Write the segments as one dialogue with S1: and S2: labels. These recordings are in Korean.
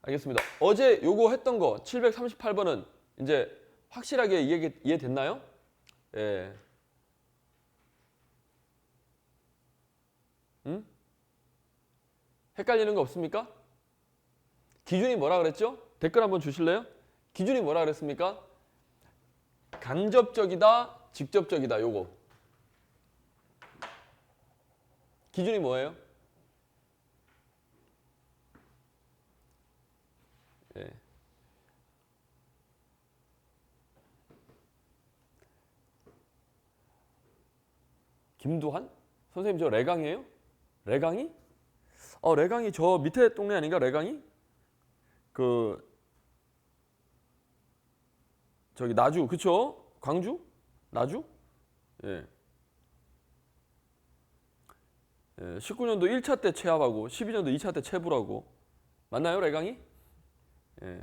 S1: 알겠습니다. 어제 요거 했던 거 738번은 이제 확실하게 이해됐나요? 예. 헷갈리는 거 없습니까? 기준이 뭐라 그랬죠? 댓글 한번 주실래요? 기준이 뭐라 그랬습니까? 간접적이다, 직접적이다, 요거. 기준이 뭐예요? 예. 김두한? 선생님 저 레강이에요? 레강이? 레강이 저 밑에 동네 아닌가? 레강이? 저기 나주, 그쵸? 광주? 나주? 예. 19년도 1차 때 체합하고 12년도 2차 때 체불하고 맞나요, 레강이? 예.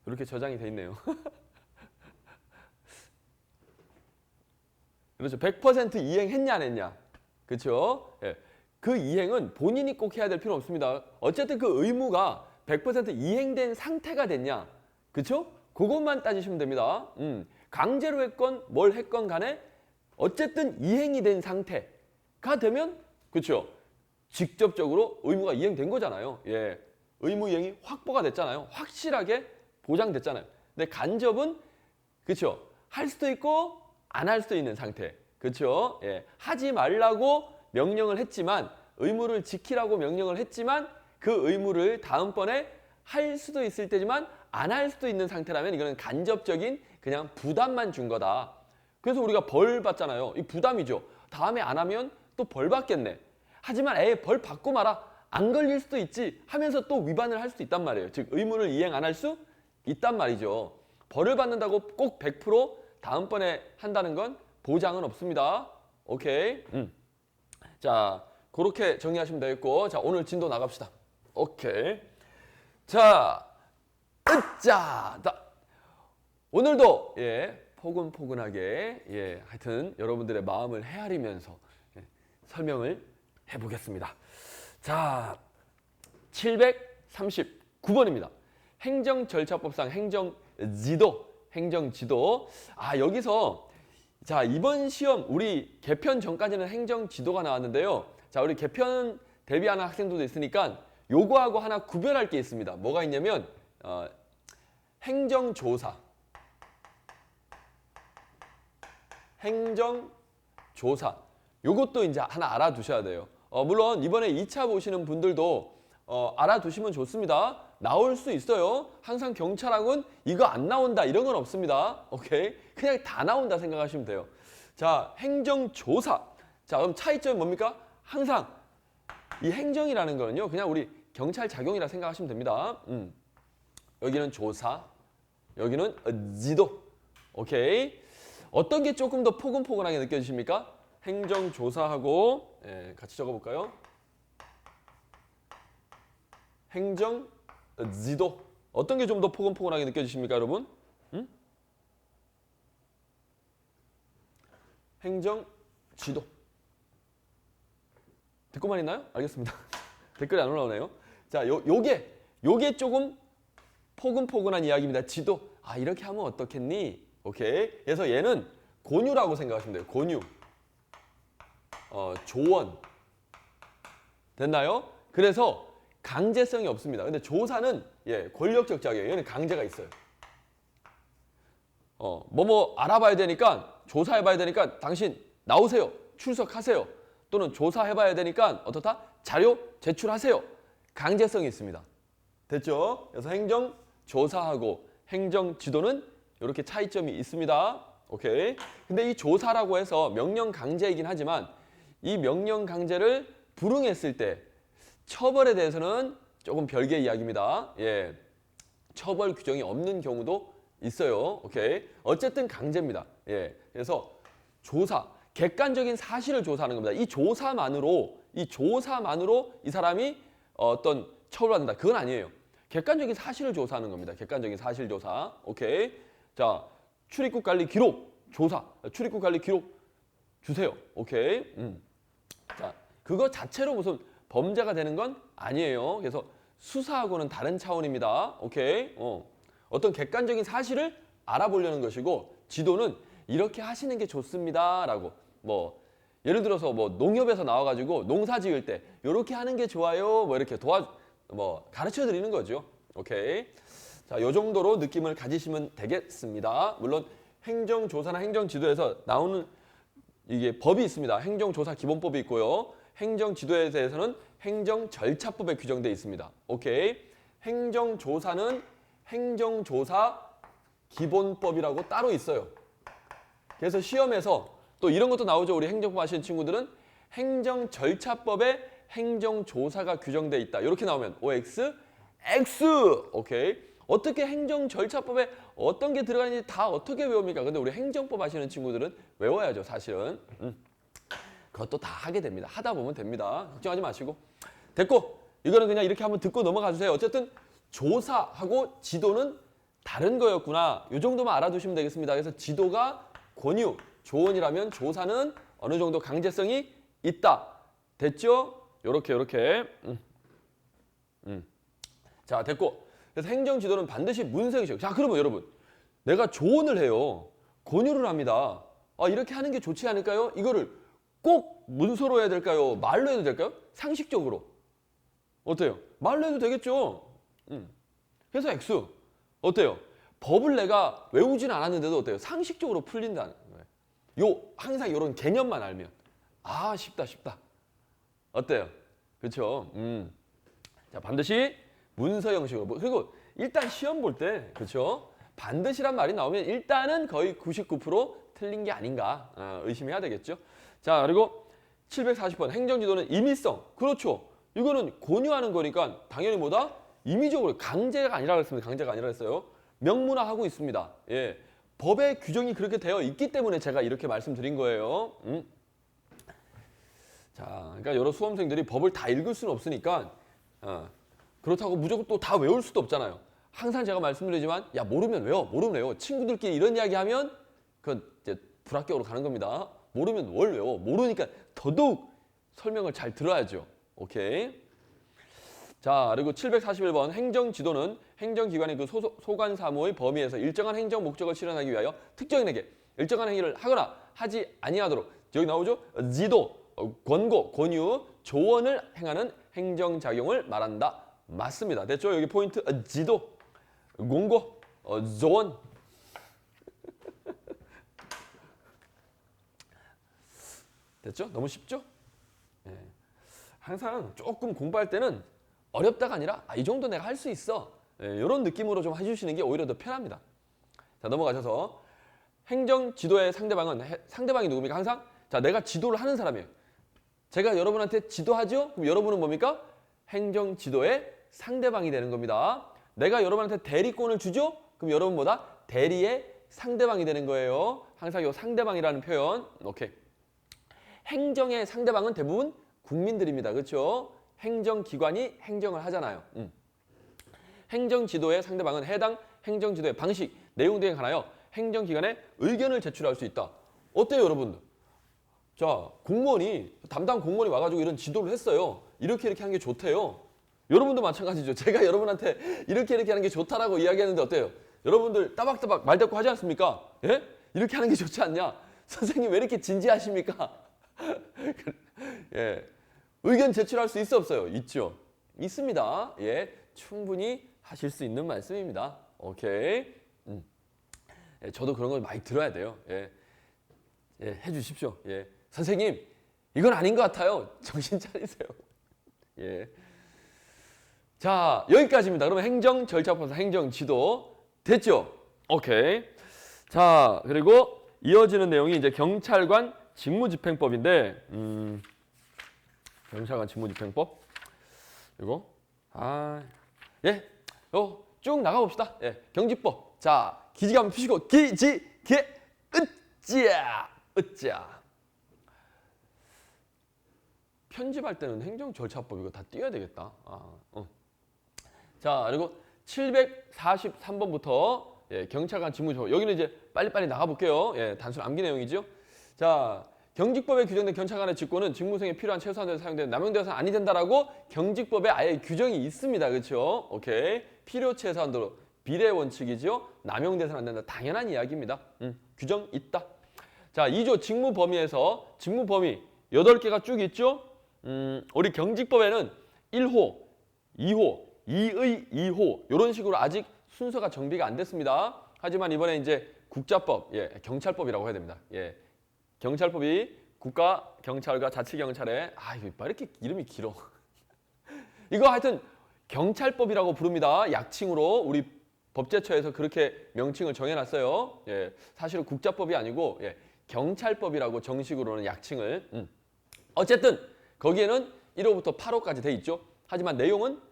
S1: 이렇게 저장이 돼 있네요. 그렇죠. 100% 이행했냐 안 했냐. 그렇죠? 예. 그 이행은 본인이 꼭 해야 될 필요 없습니다. 어쨌든 그 의무가 100% 이행된 상태가 됐냐. 그렇죠? 그것만 따지시면 됩니다. 강제로 했건 뭘 했건 간에 어쨌든 이행이 된 상태가 되면 그렇죠? 직접적으로 의무가 이행된 거잖아요. 예. 의무 이행이 확보가 됐잖아요. 확실하게 보장됐잖아요. 근데 간접은 그렇죠? 할 수도 있고 안 할 수도 있는 상태. 그렇죠? 예. 하지 말라고 명령을 했지만 의무를 지키라고 명령을 했지만 그 의무를 다음번에 할 수도 있을 때지만 안 할 수도 있는 상태라면 이거는 간접적인 그냥 부담만 준 거다. 그래서 우리가 벌 받잖아요. 이 부담이죠. 다음에 안 하면 또 벌 받겠네. 하지만 벌 받고 마라. 안 걸릴 수도 있지 하면서 또 위반을 할 수도 있단 말이에요. 즉 의무를 이행 안 할 수 있단 말이죠. 벌을 받는다고 꼭 100% 다음번에 한다는 건 보장은 없습니다. 오케이. 자, 그렇게 정리하시면 되겠고, 자, 오늘 진도 나갑시다. 오케이. 자, 으짜! 오늘도, 포근포근하게, 하여튼 여러분들의 마음을 헤아리면서 설명을 해보겠습니다. 자, 739번입니다. 행정절차법상 행정지도. 여기서 자, 이번 시험 우리 개편 전까지는 행정지도가 나왔는데요. 자, 우리 개편 대비하는 학생들도 있으니까 요거하고 하나 구별할 게 있습니다. 뭐가 있냐면 행정조사. 요것도 이제 하나 알아두셔야 돼요. 물론 이번에 2차 보시는 분들도 알아두시면 좋습니다. 나올 수 있어요. 항상 경찰학은 이거 안 나온다 이런 건 없습니다. 오케이? 그냥 다 나온다 생각하시면 돼요. 자, 행정조사. 자, 그럼 차이점이 뭡니까? 항상 이 행정이라는 거는요. 그냥 우리 경찰 작용이라 생각하시면 됩니다. 여기는 조사, 여기는 지도. 오케이? 어떤 게 조금 더 포근포근하게 느껴지십니까? 행정조사하고 같이 적어볼까요? 행정지도. 어떤 게 좀 더 포근포근하게 느껴지십니까, 여러분? 행정지도. 듣고만 있나요? 알겠습니다. 댓글이 안 올라오네요. 자, 요게 조금 포근포근한 이야기입니다. 지도. 이렇게 하면 어떻겠니? 오케이. 그래서 얘는 권유라고 생각하시면 돼요. 권유. 조언. 됐나요? 그래서 강제성이 없습니다. 근데 조사는 권력적 자격이에요. 얘는 강제가 있어요. 뭐뭐 알아봐야 되니까 조사해봐야 되니까 당신 나오세요. 출석하세요. 또는 조사해봐야 되니까 어떻다? 자료 제출하세요. 강제성이 있습니다. 됐죠? 그래서 행정조사하고 행정지도는 이렇게 차이점이 있습니다. 오케이. 근데 이 조사라고 해서 명령 강제이긴 하지만 이 명령 강제를 불응했을 때 처벌에 대해서는 조금 별개의 이야기입니다. 처벌 규정이 없는 경우도 있어요. 오케이. 어쨌든 강제입니다. 그래서 조사, 객관적인 사실을 조사하는 겁니다. 이 조사만으로 이 사람이 어떤 처벌받는다. 그건 아니에요. 객관적인 사실을 조사하는 겁니다. 객관적인 사실 조사. 오케이. 자, 출입국 관리 기록 조사. 출입국 관리 기록 주세요. 오케이. 자, 그거 자체로 무슨 범죄가 되는 건 아니에요. 그래서 수사하고는 다른 차원입니다. 오케이? 어떤 객관적인 사실을 알아보려는 것이고 지도는 이렇게 하시는 게 좋습니다라고 뭐 예를 들어서 뭐 농협에서 나와가지고 농사 지을 때 이렇게 하는 게 좋아요. 뭐 이렇게 가르쳐 드리는 거죠. 오케이? 자, 요 정도로 느낌을 가지시면 되겠습니다. 물론 행정조사나 행정지도에서 나오는 이게 법이 있습니다. 행정조사 기본법이 있고요. 행정지도에 대해서는 행정절차법에 규정되어 있습니다. 오케이. 행정조사는 행정조사 기본법이라고 따로 있어요. 그래서 시험에서 또 이런 것도 나오죠. 우리 행정법 하시는 친구들은 행정절차법에 행정조사가 규정되어 있다. 이렇게 나오면 OX, X. 오케이. 어떻게 행정절차법에 어떤 게 들어가는지 다 어떻게 외웁니까? 근데 우리 행정법 하시는 친구들은 외워야죠, 사실은. 그것도 다 하게 됩니다. 하다 보면 됩니다. 걱정하지 마시고. 됐고, 이거는 그냥 이렇게 한번 듣고 넘어가 주세요. 어쨌든 조사하고 지도는 다른 거였구나. 이 정도만 알아두시면 되겠습니다. 그래서 지도가 권유, 조언이라면 조사는 어느 정도 강제성이 있다. 됐죠? 요렇게. 자, 됐고. 그래서 행정지도는 반드시 문서형식. 자, 그러면 여러분, 내가 조언을 해요. 권유를 합니다. 아, 이렇게 하는 게 좋지 않을까요? 이거를 꼭 문서로 해야 될까요? 말로 해도 될까요? 상식적으로. 어때요? 말로 해도 되겠죠? 그래서 X. 어때요? 법을 내가 외우진 않았는데도 어때요? 상식적으로 풀린다는 거예요. 항상 이런 개념만 알면. 아, 쉽다. 어때요? 그렇죠? 자, 반드시 문서 형식으로. 그리고 일단 시험 볼 때, 그렇죠? 반드시란 말이 나오면 일단은 거의 99% 틀린 게 아닌가 의심해야 되겠죠. 자, 그리고 740번 행정지도는 임의성. 그렇죠. 이거는 권유하는 거니까 당연히 뭐다? 임의적으로 강제가 아니라 그랬습니다. 강제가 아니라 했어요. 명문화하고 있습니다. 예. 법의 규정이 그렇게 되어 있기 때문에 제가 이렇게 말씀드린 거예요. 자, 그러니까 여러 수험생들이 법을 다 읽을 수는 없으니까 그렇다고 무조건 또 다 외울 수도 없잖아요. 항상 제가 말씀드리지만 야, 모르면 외워. 친구들끼리 이런 이야기 하면 그건 이제 불합격으로 가는 겁니다. 모르면 뭘 외워. 모르니까 더더욱 설명을 잘 들어야죠. 오케이. 자, 그리고 741번 행정지도는 행정기관의 그 소관 사무의 범위에서 일정한 행정 목적을 실현하기 위하여 특정인에게 일정한 행위를 하거나 하지 아니하도록 여기 나오죠? 지도, 권고, 권유, 조언을 행하는 행정작용을 말한다. 맞습니다. 됐죠? 여기 포인트 지도, 권고, 조언. 됐죠? 너무 쉽죠? 예. 항상 조금 공부할 때는 어렵다가 아니라 이 정도 내가 할 수 있어. 예, 이런 느낌으로 좀 해주시는 게 오히려 더 편합니다. 자, 넘어가셔서 행정지도의 상대방이 누굽니까? 항상 자, 내가 지도를 하는 사람이에요. 제가 여러분한테 지도하죠? 그럼 여러분은 뭡니까? 행정지도의 상대방이 되는 겁니다. 내가 여러분한테 대리권을 주죠? 그럼 여러분 뭐다? 대리의 상대방이 되는 거예요. 항상 이 상대방이라는 표현. 오케이. 행정의 상대방은 대부분 국민들입니다. 그렇죠? 행정기관이 행정을 하잖아요. 행정지도의 상대방은 해당 행정지도의 방식, 내용 등에 관하여 행정기관에 의견을 제출할 수 있다. 어때요, 여러분들? 자, 담당 공무원이 와가지고 이런 지도를 했어요. 이렇게 하는 게 좋대요. 여러분도 마찬가지죠. 제가 여러분한테 이렇게 하는 게 좋다라고 이야기했는데 어때요? 여러분들 따박따박 말대꾸 하지 않습니까? 예? 이렇게 하는 게 좋지 않냐? 선생님 왜 이렇게 진지하십니까? 예. 의견 제출할 수 있어 없어요? 있죠. 있습니다. 예. 충분히 하실 수 있는 말씀입니다. 오케이. 예, 저도 그런 걸 많이 들어야 돼요. 예. 예, 해주십시오. 예. 선생님, 이건 아닌 것 같아요. 정신 차리세요. 예. 자, 여기까지입니다. 그러면 행정 절차법상 행정 지도 됐죠? 오케이. 자, 그리고 이어지는 내용이 이제 경찰관 직무집행법인데, 경찰관 직무집행법. 이거 예, 쭉 나가봅시다. 예, 경직법. 자, 기지개 한번 펴시고 기지개 으쌰. 편집할 때는 행정 절차법 이거 다 띄워야 되겠다. 자, 그리고 743번부터 예, 경찰관 직무집행. 여기는 이제 빨리빨리 나가볼게요. 예, 단순 암기 내용이죠. 자, 경직법에 규정된 경찰관의 직권은 직무수행에 필요한 최소한도에 사용되는 남용되어서는 아니 된다라고 경직법에 아예 규정이 있습니다. 그렇죠? 오케이. 필요 최소한도로 비례 원칙이죠. 남용돼서는 안 된다. 당연한 이야기입니다. 규정 있다. 자, 2조 직무 범위에서 직무 범위 8개가 쭉 있죠. 우리 경직법에는 1호, 2호, 2의 2호 이런 식으로 아직 순서가 정비가 안 됐습니다. 하지만 이번에 이제 국자법, 경찰법이라고 해야 됩니다. 경찰법이 국가경찰과 자치경찰에 이거 왜 이렇게 이름이 길어. 이거 하여튼 경찰법이라고 부릅니다. 약칭으로 우리 법제처에서 그렇게 명칭을 정해놨어요. 사실은 국자법이 아니고 경찰법이라고 정식으로는 약칭을. 어쨌든 거기에는 1호부터 8호까지 돼 있죠. 하지만 내용은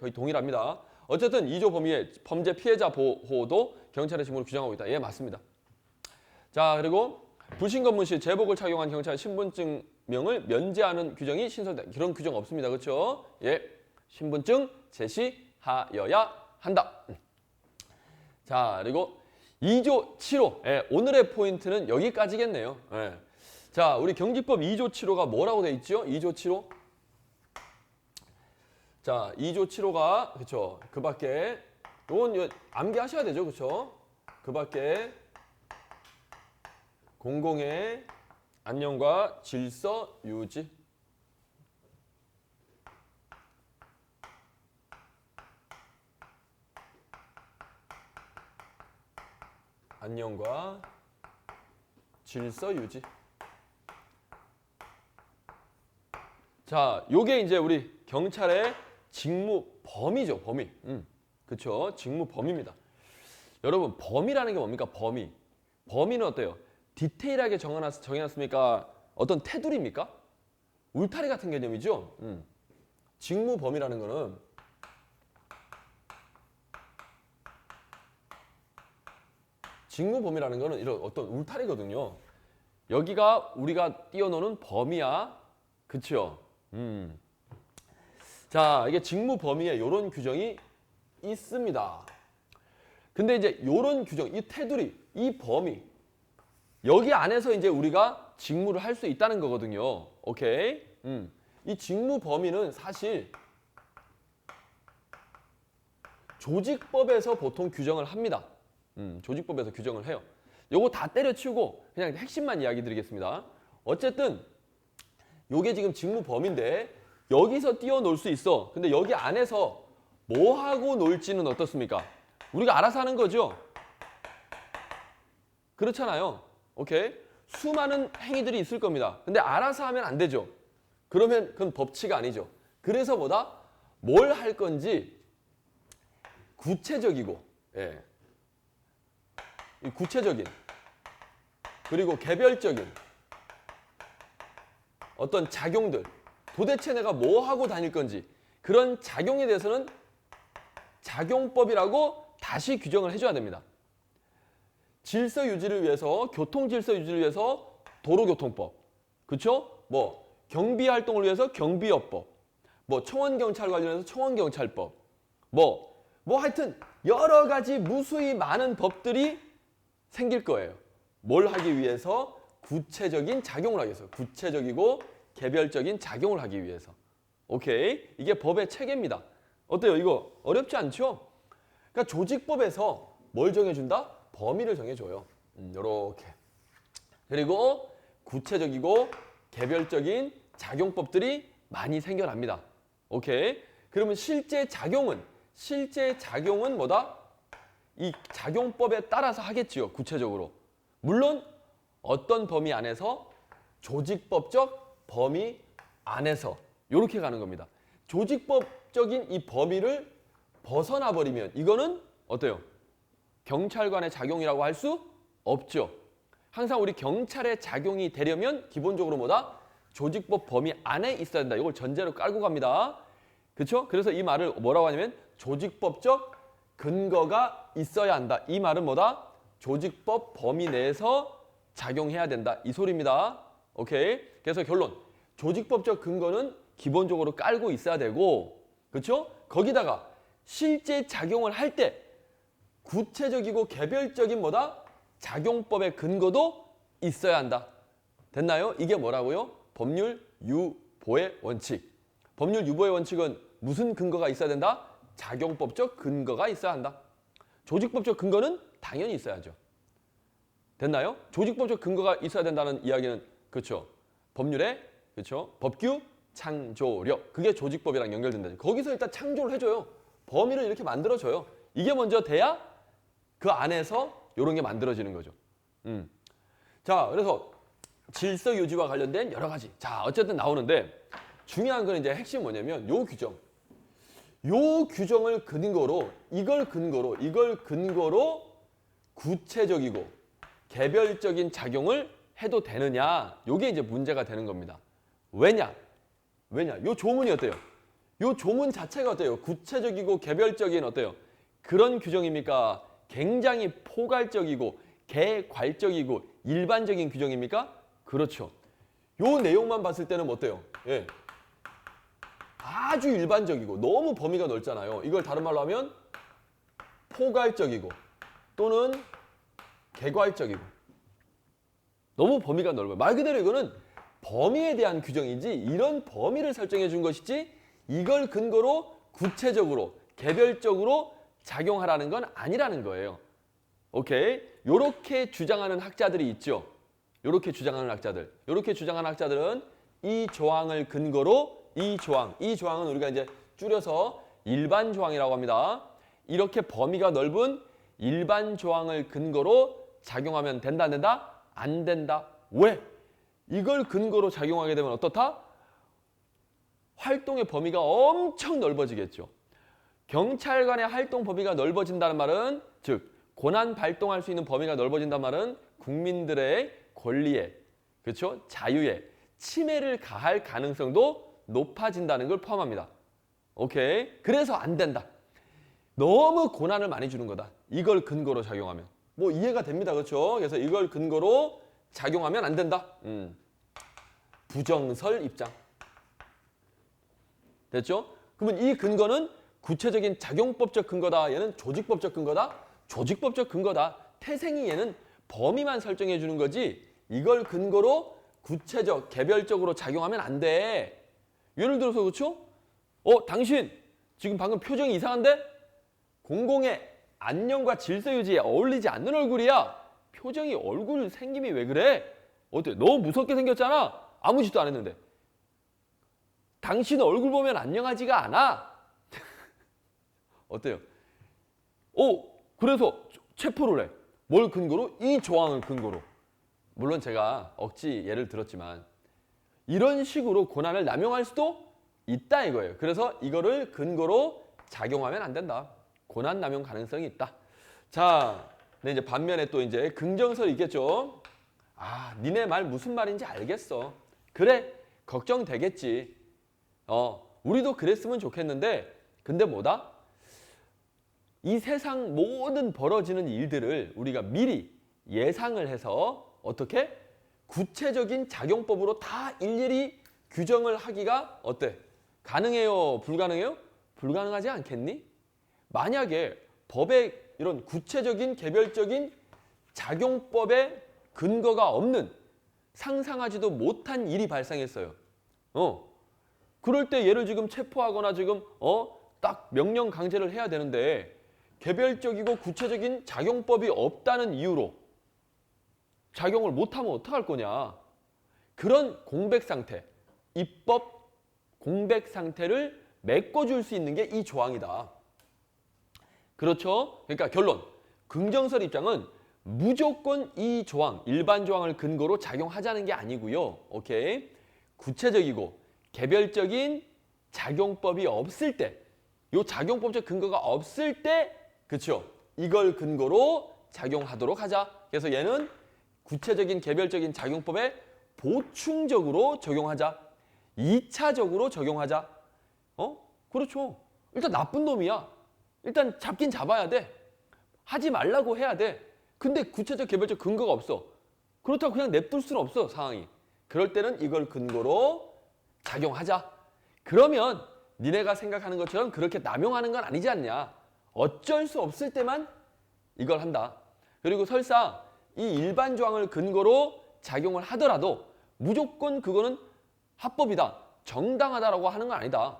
S1: 거의 동일합니다. 어쨌든 2조 범위의 범죄 피해자 보호도 경찰의 직무를 규정하고 있다. 맞습니다. 자, 그리고 불신검문 시 제복을 착용한 경찰 신분증명을 면제하는 규정이 신설된다. 그런 규정 없습니다. 그렇죠? 신분증 제시하여야 한다. 자, 그리고 2조 7호. 오늘의 포인트는 여기까지겠네요. 자, 우리 경직법 2조 7호가 뭐라고 돼 있죠? 2조 7호. 자, 2조 7호가 그렇죠. 그 밖에 요건 암기하셔야 되죠. 그렇죠? 그 밖에 공공의 안녕과 질서 유지. 안녕과 질서 유지. 자, 요게 이제 우리 경찰의 직무 범위죠, 범위. 그쵸? 직무 범위입니다. 여러분, 범위라는 게 뭡니까? 범위. 범위는 어때요? 디테일하게 정해놨습니까? 어떤 테두리입니까? 울타리 같은 개념이죠? 직무 범위라는 거는 이런 어떤 울타리거든요. 여기가 우리가 띄워놓는 범위야. 그쵸? 자, 이게 직무 범위에 이런 규정이 있습니다. 근데 이제 이런 규정, 이 테두리, 이 범위, 여기 안에서 이제 우리가 직무를 할 수 있다는 거거든요. 오케이? 이 직무 범위는 사실 조직법에서 보통 규정을 합니다. 조직법에서 규정을 해요. 요거 다 때려치우고 그냥 핵심만 이야기 드리겠습니다. 어쨌든 요게 지금 직무 범위인데 여기서 뛰어놀 수 있어. 근데 여기 안에서 뭐 하고 놀지는 어떻습니까? 우리가 알아서 하는 거죠. 그렇잖아요. 오케이? 수많은 행위들이 있을 겁니다. 근데 알아서 하면 안 되죠. 그러면 그건 법치가 아니죠. 그래서 뭘 할 건지 구체적이고, 구체적인 그리고 개별적인 어떤 작용들, 도대체 내가 뭐 하고 다닐 건지 그런 작용에 대해서는 작용법이라고 다시 규정을 해줘야 됩니다. 질서 유지를 위해서, 교통 질서 유지를 위해서 도로교통법, 그렇죠? 경비 활동을 위해서 경비업법, 청원경찰 관련해서 청원경찰법, 하여튼 여러 가지 무수히 많은 법들이 생길 거예요. 뭘 하기 위해서? 구체적인 작용을 하기 위해서. 구체적이고 개별적인 작용을 하기 위해서. 오케이? 이게 법의 체계입니다. 어때요? 이거 어렵지 않죠? 그러니까 조직법에서 뭘 정해준다? 범위를 정해줘요. 요렇게. 그리고 구체적이고 개별적인 작용법들이 많이 생겨납니다. 오케이? 그러면 실제 작용은 뭐다? 이 작용법에 따라서 하겠지요. 구체적으로. 물론 어떤 범위 안에서 조직법적 범위 안에서 이렇게 가는 겁니다. 조직법적인 이 범위를 벗어나 버리면 이거는 어때요? 경찰관의 작용이라고 할 수 없죠. 항상 우리 경찰의 작용이 되려면 기본적으로 뭐다? 조직법 범위 안에 있어야 된다. 이걸 전제로 깔고 갑니다. 그렇죠? 그래서 이 말을 뭐라고 하냐면 조직법적 근거가 있어야 한다. 이 말은 뭐다? 조직법 범위 내에서 작용해야 된다. 이 소리입니다. 오케이? 그래서 결론. 조직법적 근거는 기본적으로 깔고 있어야 되고, 그렇죠? 거기다가 실제 작용을 할 때 구체적이고 개별적인 뭐다? 작용법의 근거도 있어야 한다. 됐나요? 이게 뭐라고요? 법률 유보의 원칙. 법률 유보의 원칙은 무슨 근거가 있어야 된다? 작용법적 근거가 있어야 한다. 조직법적 근거는 당연히 있어야죠. 됐나요? 조직법적 근거가 있어야 된다는 이야기는 그렇죠. 법률의 그렇죠. 법규 창조력. 그게 조직법이랑 연결된다. 거기서 일단 창조를 해줘요. 범위를 이렇게 만들어줘요. 이게 먼저 돼야 그 안에서 이런 게 만들어지는 거죠. 자, 그래서 질서 유지와 관련된 여러 가지. 자, 어쨌든 나오는데 중요한 건 이제 핵심 뭐냐면 요 규정. 요 규정을 근거로 이걸 근거로 구체적이고 개별적인 작용을 해도 되느냐? 요게 이제 문제가 되는 겁니다. 왜냐? 요 조문이 어때요? 요 조문 자체가 어때요? 구체적이고 개별적인 어때요? 그런 규정입니까? 굉장히 포괄적이고 개괄적이고 일반적인 규정입니까? 그렇죠. 요 내용만 봤을 때는 어때요? 예. 아주 일반적이고 너무 범위가 넓잖아요. 이걸 다른 말로 하면 포괄적이고 또는 개괄적이고 너무 범위가 넓어요. 말 그대로 이거는 범위에 대한 규정이지 이런 범위를 설정해 준 것이지 이걸 근거로 구체적으로 개별적으로 작용하라는 건 아니라는 거예요. 오케이? 요렇게 주장하는 학자들이 있죠. 요렇게 주장하는 학자들은 이 조항을 근거로 이 조항은 우리가 이제 줄여서 일반 조항이라고 합니다. 이렇게 범위가 넓은 일반 조항을 근거로 작용하면 된다, 안 된다? 안 된다. 왜? 이걸 근거로 작용하게 되면 어떻다? 활동의 범위가 엄청 넓어지겠죠. 경찰관의 활동 범위가 넓어진다는 말은 즉 고난 발동할 수 있는 범위가 넓어진다는 말은 국민들의 권리에 그렇죠? 자유에 침해를 가할 가능성도 높아진다는 걸 포함합니다. 오케이? 그래서 안 된다. 너무 고난을 많이 주는 거다. 이걸 근거로 작용하면. 뭐 이해가 됩니다. 그렇죠? 그래서 이걸 근거로 작용하면 안 된다. 부정설 입장. 됐죠? 그러면 이 근거는 구체적인 작용법적 근거다. 얘는 조직법적 근거다. 조직법적 근거다. 태생이 얘는 범위만 설정해 주는 거지 이걸 근거로 구체적, 개별적으로 작용하면 안 돼. 예를 들어서 그렇죠? 당신 지금 방금 표정이 이상한데? 공공의 안녕과 질서 유지에 어울리지 않는 얼굴이야. 표정이 얼굴 생김이 왜 그래? 어때? 너무 무섭게 생겼잖아. 아무 짓도 안 했는데. 당신 얼굴 보면 안녕하지가 않아. 어때요? 그래서 체포를 해. 뭘 근거로? 이 조항을 근거로. 물론 제가 억지 예를 들었지만 이런 식으로 고난을 남용할 수도 있다 이거예요. 그래서 이거를 근거로 작용하면 안 된다. 고난 남용 가능성이 있다. 자, 근데 이제 반면에 또 이제 긍정설이 있겠죠. 니네 말 무슨 말인지 알겠어. 그래, 걱정되겠지. 우리도 그랬으면 좋겠는데 근데 뭐다? 이 세상 모든 벌어지는 일들을 우리가 미리 예상을 해서 어떻게? 구체적인 작용법으로 다 일일이 규정을 하기가 어때? 가능해요? 불가능해요? 불가능하지 않겠니? 만약에 법에 이런 구체적인 개별적인 작용법의 근거가 없는 상상하지도 못한 일이 발생했어요. 그럴 때 얘를 지금 체포하거나 지금 딱 명령 강제를 해야 되는데 개별적이고 구체적인 작용법이 없다는 이유로 작용을 못하면 어떡할 거냐. 그런 공백 상태, 입법 공백 상태를 메꿔줄 수 있는 게 이 조항이다. 그렇죠? 그러니까 결론, 긍정설 입장은 무조건 이 조항, 일반 조항을 근거로 작용하자는 게 아니고요. 오케이? 구체적이고 개별적인 작용법이 없을 때, 요 작용법적 근거가 없을 때, 그렇죠? 이걸 근거로 작용하도록 하자. 그래서 얘는 구체적인 개별적인 작용법에 보충적으로 적용하자. 2차적으로 적용하자. 그렇죠. 일단 나쁜 놈이야. 일단 잡긴 잡아야 돼. 하지 말라고 해야 돼. 근데 구체적 개별적 근거가 없어. 그렇다고 그냥 냅둘 수는 없어, 상황이. 그럴 때는 이걸 근거로 작용하자. 그러면 니네가 생각하는 것처럼 그렇게 남용하는 건 아니지 않냐. 어쩔 수 없을 때만 이걸 한다. 그리고 설사 이 일반 조항을 근거로 작용을 하더라도 무조건 그거는 합법이다, 정당하다라고 하는 건 아니다.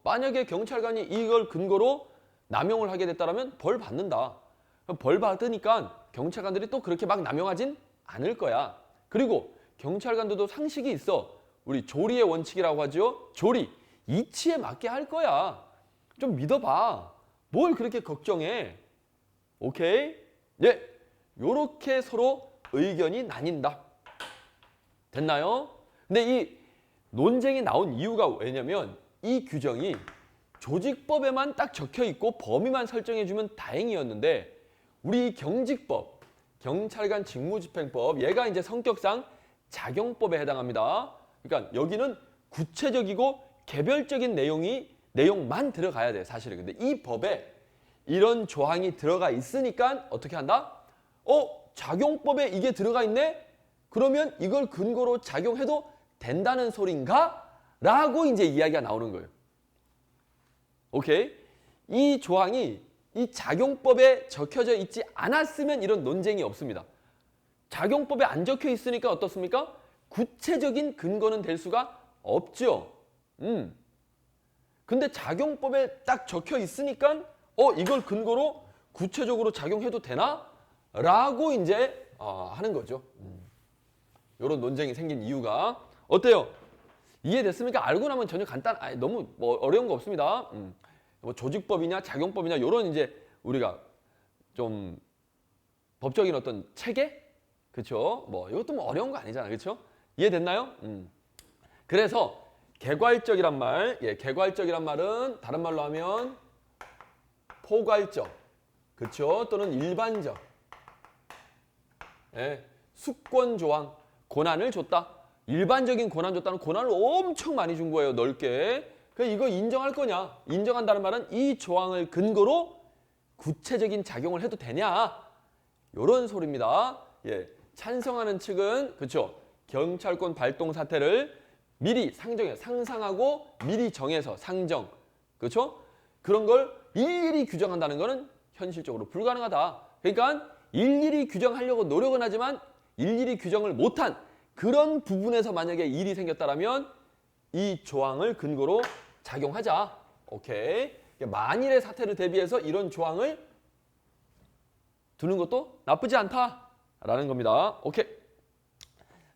S1: 만약에 경찰관이 이걸 근거로 남용을 하게 됐다면 벌 받는다. 벌 받으니까 경찰관들이 또 그렇게 막 남용하진 않을 거야. 그리고 경찰관들도 상식이 있어. 우리 조리의 원칙이라고 하죠. 조리, 이치에 맞게 할 거야. 좀 믿어봐. 뭘 그렇게 걱정해. 오케이? 예, 요렇게 서로 의견이 나뉜다. 됐나요? 근데 이 논쟁이 나온 이유가 왜냐면 이 규정이 조직법에만 딱 적혀 있고 범위만 설정해주면 다행이었는데 우리 경직법, 경찰관 직무집행법, 얘가 이제 성격상 작용법에 해당합니다. 그러니까 여기는 구체적이고 개별적인 내용만 들어가야 돼, 사실은. 근데 이 법에 이런 조항이 들어가 있으니까 어떻게 한다? 작용법에 이게 들어가 있네? 그러면 이걸 근거로 작용해도 된다는 소린가? 라고 이제 이야기가 나오는 거예요. 오케이? 이 조항이 이 작용법에 적혀져 있지 않았으면 이런 논쟁이 없습니다. 작용법에 안 적혀 있으니까 어떻습니까? 구체적인 근거는 될 수가 없죠. 근데 작용법에 딱 적혀 있으니까 이걸 근거로 구체적으로 작용해도 되나? 라고 이제 하는 거죠. 이런 논쟁이 생긴 이유가 어때요? 이해됐습니까? 알고 나면 전혀 너무 어려운 거 없습니다. 뭐 조직법이냐 작용법이냐 이런 이제 우리가 좀 법적인 어떤 체계? 그렇죠? 뭐 이것도 뭐 어려운 거 아니잖아요. 그렇죠? 이해됐나요? 그래서 개괄적이란 말, 개괄적이란 말은 다른 말로 하면 포괄적, 그렇죠? 또는 일반적, 수권 조항, 권한을 줬다. 일반적인 권한 줬다는 권한을 엄청 많이 준 거예요, 넓게. 그래서 이거 인정할 거냐? 인정한다는 말은 이 조항을 근거로 구체적인 작용을 해도 되냐? 이런 소리입니다. 찬성하는 측은 그렇죠? 경찰권 발동 사태를 미리 상상하고 미리 정해서 상정, 그렇죠? 그런 걸 일일이 규정한다는 것은 현실적으로 불가능하다. 그러니까 일일이 규정하려고 노력은 하지만 일일이 규정을 못한 그런 부분에서 만약에 일이 생겼다면 이 조항을 근거로 작용하자. 오케이. 만일의 사태를 대비해서 이런 조항을 두는 것도 나쁘지 않다라는 겁니다. 오케이.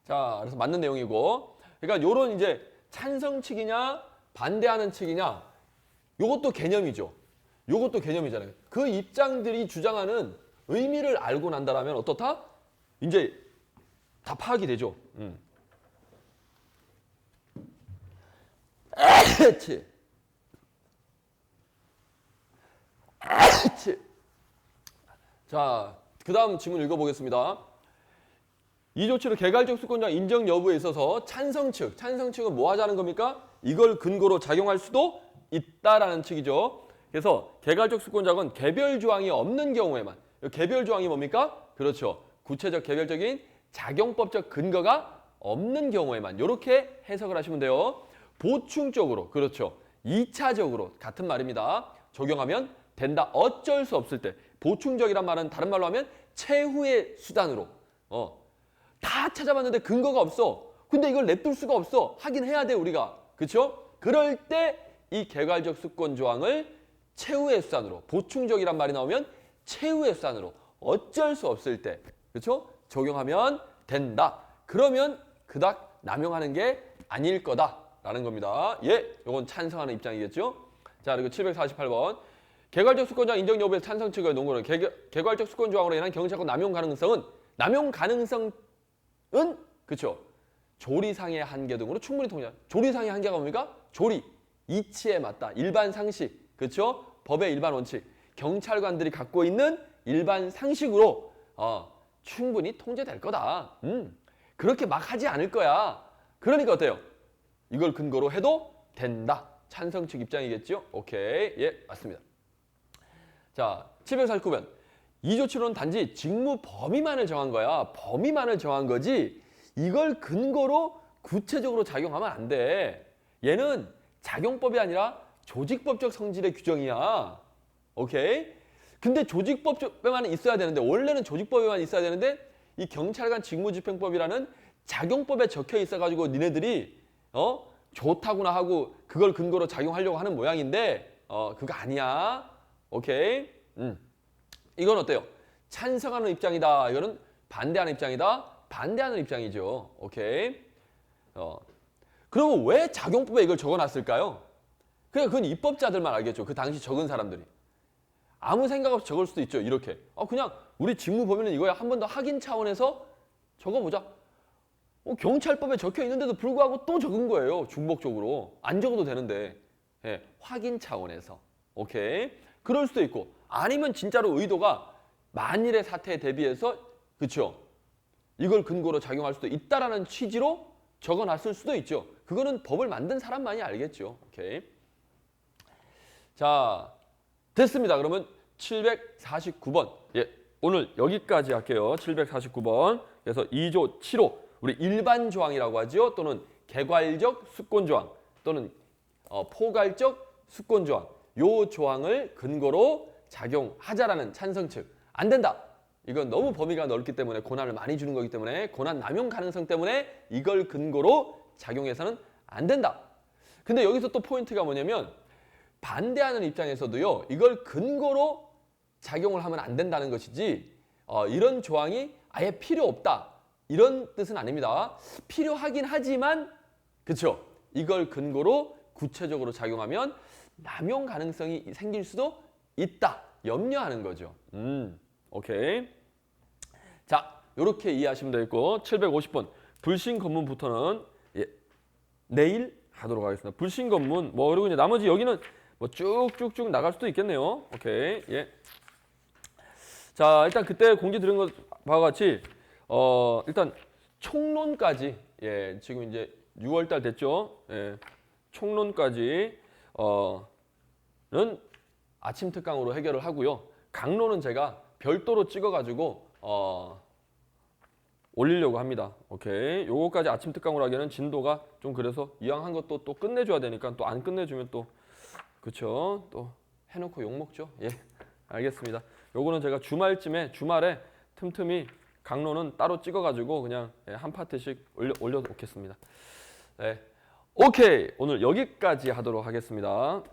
S1: 자, 그래서 맞는 내용이고, 그러니까 요런 이제 찬성 측이냐 반대하는 측이냐, 요것도 개념이죠. 요것도 개념이잖아요. 그 입장들이 주장하는 의미를 알고 난다라면 어떻다? 이제 다 파악이 되죠. 자, 그 다음 질문 읽어보겠습니다. 이 조치를 개괄적 수권자 인정 여부에 있어서 찬성측은 뭐 하자는 겁니까? 이걸 근거로 작용할 수도 있다라는 측이죠. 그래서 개괄적 수권자는 개별 조항이 없는 경우에만, 개별 조항이 뭡니까? 그렇죠. 구체적 개별적인 작용법적 근거가 없는 경우에만 이렇게 해석을 하시면 돼요. 보충적으로, 그렇죠. 2차적으로 같은 말입니다. 적용하면 된다. 어쩔 수 없을 때. 보충적이란 말은 다른 말로 하면 최후의 수단으로. 다 찾아봤는데 근거가 없어. 근데 이걸 냅둘 수가 없어. 하긴 해야 돼, 우리가. 그렇죠? 그럴 때 이 개괄적 수권 조항을 최후의 수단으로, 보충적이란 말이 나오면 최후의 수단으로 어쩔 수 없을 때, 그렇죠? 적용하면 된다. 그러면 그닥 남용하는 게 아닐 거다라는 겁니다. 이건 찬성하는 입장이겠죠? 자, 그리고 748번. 개괄적 수권자 인정 여부에 찬성 측의 논거는 개괄적 수권 조항으로 인한 경찰권 남용 가능성은 그렇죠? 조리상의 한계 등으로 충분히 통제한다. 조리상의 한계가 뭡니까? 조리, 이치에 맞다. 일반 상식, 그렇죠? 법의 일반 원칙, 경찰관들이 갖고 있는 일반 상식으로 충분히 통제될 거다. 그렇게 막 하지 않을 거야. 그러니까 어때요? 이걸 근거로 해도 된다. 찬성 측 입장이겠죠? 오케이. 맞습니다. 자, 749번. 이 조치로는 단지 직무 범위만을 정한 거야. 범위만을 정한 거지 이걸 근거로 구체적으로 작용하면 안 돼. 얘는 작용법이 아니라 조직법적 성질의 규정이야. 오케이? 근데 조직법에만 있어야 되는데, 원래는 조직법에만 있어야 되는데 이 경찰관 직무집행법이라는 작용법에 적혀 있어가지고 니네들이 좋다구나 하고 그걸 근거로 작용하려고 하는 모양인데 그거 아니야. 오케이. 이건 어때요? 찬성하는 입장이다. 이거는 반대하는 입장이다. 반대하는 입장이죠. 오케이. 그러면 왜 작용법에 이걸 적어놨을까요? 그건 입법자들만 알겠죠. 그 당시 적은 사람들이. 아무 생각 없이 적을 수도 있죠. 이렇게. 그냥 우리 직무 보면은 이거야 한 번 더 확인 차원에서 적어보자. 경찰법에 적혀 있는데도 불구하고 또 적은 거예요. 중복적으로. 안 적어도 되는데. 예, 확인 차원에서. 오케이. 그럴 수도 있고. 아니면 진짜로 의도가 만일의 사태에 대비해서 그렇죠. 이걸 근거로 작용할 수도 있다라는 취지로 적어놨을 수도 있죠. 그거는 법을 만든 사람만이 알겠죠. 오케이. 자, 됐습니다. 그러면 749번. 예, 오늘 여기까지 할게요. 749번. 그래서 2조 7호. 우리 일반 조항이라고 하죠. 또는 개괄적 수권 조항 또는 포괄적 수권 조항. 요 조항을 근거로 작용하자라는 찬성 측. 안 된다. 이건 너무 범위가 넓기 때문에 고난을 많이 주는 거기 때문에 고난 남용 가능성 때문에 이걸 근거로 작용해서는 안 된다. 근데 여기서 또 포인트가 뭐냐면 반대하는 입장에서도요. 이걸 근거로 작용을 하면 안 된다는 것이지 이런 조항이 아예 필요 없다. 이런 뜻은 아닙니다. 필요하긴 하지만 그렇죠. 이걸 근거로 구체적으로 작용하면 남용 가능성이 생길 수도 있다. 염려하는 거죠. 오케이. 자, 이렇게 이해하시면 되겠고 750번 불신 검문부터는 내일 하도록 하겠습니다. 불신 검문 그리고 이제 나머지 여기는 쭉쭉쭉 나갈 수도 있겠네요. 오케이. 예. 자, 일단 그때 공지 드린 것 바와 같이 일단 총론까지 지금 이제 6월 달 됐죠. 예. 총론까지 는 아침 특강으로 해결을 하고요. 강론은 제가 별도로 찍어가지고 올리려고 합니다. 오케이. 요거까지 아침 특강으로 하기에는 진도가 좀 그래서 이왕 한 것도 또 끝내줘야 되니까 또 안 끝내주면 또 그쵸. 또 해놓고 욕먹죠. 예. 알겠습니다. 요거는 제가 주말에 틈틈이 강론은 따로 찍어가지고 그냥 한 파트씩 올려놓겠습니다. 네. 오케이. 오늘 여기까지 하도록 하겠습니다.